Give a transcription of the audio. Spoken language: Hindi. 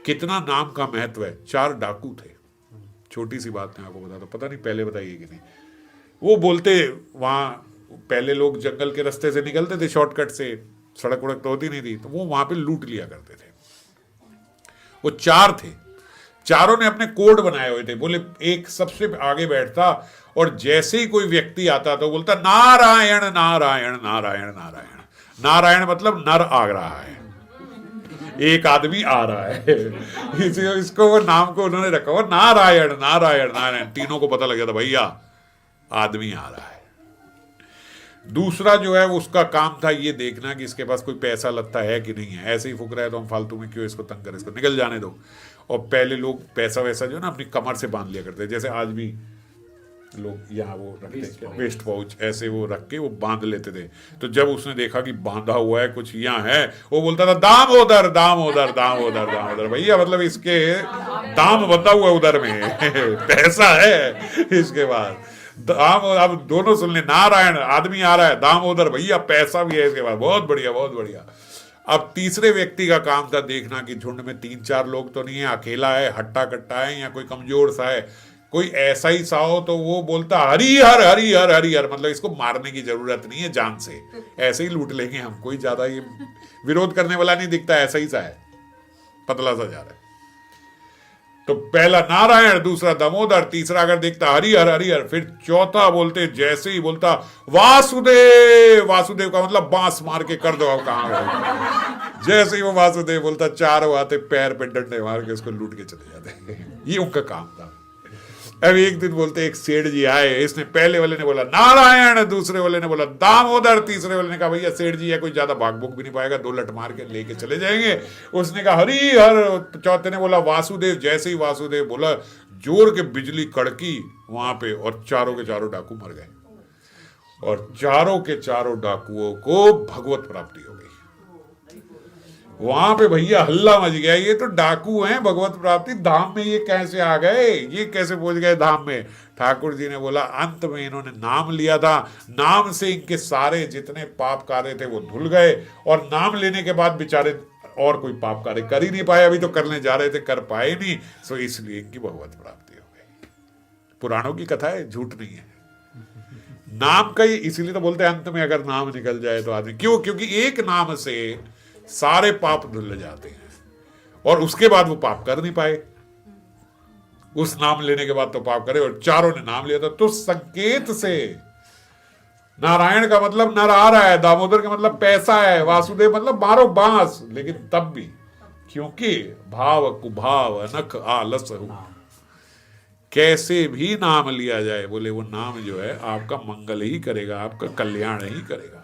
कितना नाम का महत्व है। 4 डाकू थे, छोटी सी बात मैं आपको बताता, पता नहीं पहले बताइए कि नहीं। वो बोलते वहां पहले लोग जंगल के रास्ते से निकलते थे शॉर्टकट से, सड़क वड़क तो होती नहीं थी, तो वो वहां पे लूट लिया करते थे। वो 4 थे, चारों ने अपने कोड बनाए हुए थे। बोले एक सबसे आगे बैठता और जैसे ही कोई व्यक्ति आता तो बोलता नारायण नारायण नारायण नारायण। नारायण मतलब नर आ रहा है, एक आदमी आ रहा है। इसको वो नाम को उन्होंने रखा हुआ नारायण नारायण नारायण। तीनों को पता लग गया था भैया आदमी आ रहा है। दूसरा जो है उसका काम था ये देखना कि इसके पास कोई पैसा लगता है कि नहीं है, ऐसे ही फुक रहा है तो हम फालतू में क्यों इसको तंग करें, इसको निकल जाने दो। और पहले लोग पैसा वैसा जो है ना अपनी कमर से बांध लिया करते, जैसे आज भी लोग यहाँ वो रखते वेस्ट पाउच ऐसे वो रख के वो बांध लेते थे। तो जब उसने देखा कि बांधा हुआ है कुछ यहाँ है, वो बोलता था दाम उधर दाम उधर दाम उधर दाम उधर। भैया मतलब इसके दाम बंधा हुआ उधर में पैसा है। इसके बाद दाम, अब दोनों सुन ले, नारायण आदमी आ रहा है, दाम उधर भैया पैसा भी है इसके बाद। बहुत बढ़िया बहुत बढ़िया। अब तीसरे व्यक्ति का काम था देखना कि झुंड में 3-4 लोग तो नहीं है, अकेला है, हट्टा कट्टा है या कोई कमजोर सा है, कोई ऐसा ही सा हो तो वो बोलता हरिहर हरिहर हरिहर, मतलब इसको मारने की जरूरत नहीं है, जान से ऐसे ही लूट लेंगे हम, कोई ज्यादा ये विरोध करने वाला नहीं दिखता, ऐसा ही सा है, पतला सा जा रहा है। तो पहला नारायण, दूसरा दामोदर, तीसरा अगर देखता हरिहर हरिहर, फिर चौथा बोलते जैसे ही बोलता वासुदेव। वासुदेव का मतलब बांस मार के कर दो अब कहां। जैसे ही वो वासुदेव बोलता चारों आते पैर पे डंडे मार के उसको लूट के चले जाते। ये उनका काम था। अब एक दिन बोलते एक सेठ जी आए, इसने पहले वाले ने बोला नारायण, दूसरे वाले ने बोला दामोदर, तीसरे वाले ने कहा भैया सेठ जी है कोई ज्यादा भाग भूग भी नहीं पाएगा, 2 लट मार के लेके चले जाएंगे। उसने कहा हरि हर, चौथे ने बोला वासुदेव। जैसे ही वासुदेव बोला जोर के बिजली कड़की वहां पे और चारों के चारों डाकू मर गए और चारों के चारों डाकुओं को भगवत प्राप्ति हो गई। वहां पे भैया हल्ला मच गया, ये तो डाकू हैं, भगवत प्राप्ति धाम में ये कैसे आ गए, ये कैसे पहुंच गए धाम में। ठाकुर जी ने बोला अंत में इन्होंने नाम लिया था, नाम से इनके सारे जितने पाप कार्य थे वो धुल गए और नाम लेने के बाद बेचारे और कोई पाप कार्य कर ही नहीं पाए, अभी तो करने जा रहे थे कर पाए नहीं, सो इसलिए इनकी भगवत प्राप्ति हो गई। पुराणों की कथा है, झूठ नहीं है। नाम का ही इसीलिए तो बोलते हैं अंत में अगर नाम निकल जाए तो आदमी, क्यों, क्योंकि एक नाम से सारे पाप धुल जाते हैं और उसके बाद वो पाप कर नहीं पाए। उस नाम लेने के बाद तो पाप करे और चारों ने नाम लिया था। तो संकेत से नारायण का मतलब नर आ रहा है, दामोदर का मतलब पैसा है, वासुदेव मतलब मारो बांस, लेकिन तब भी क्योंकि भाव कुभाव अनख आलस हो, कैसे भी नाम लिया जाए बोले वो नाम जो है आपका मंगल ही करेगा, आपका कल्याण ही करेगा।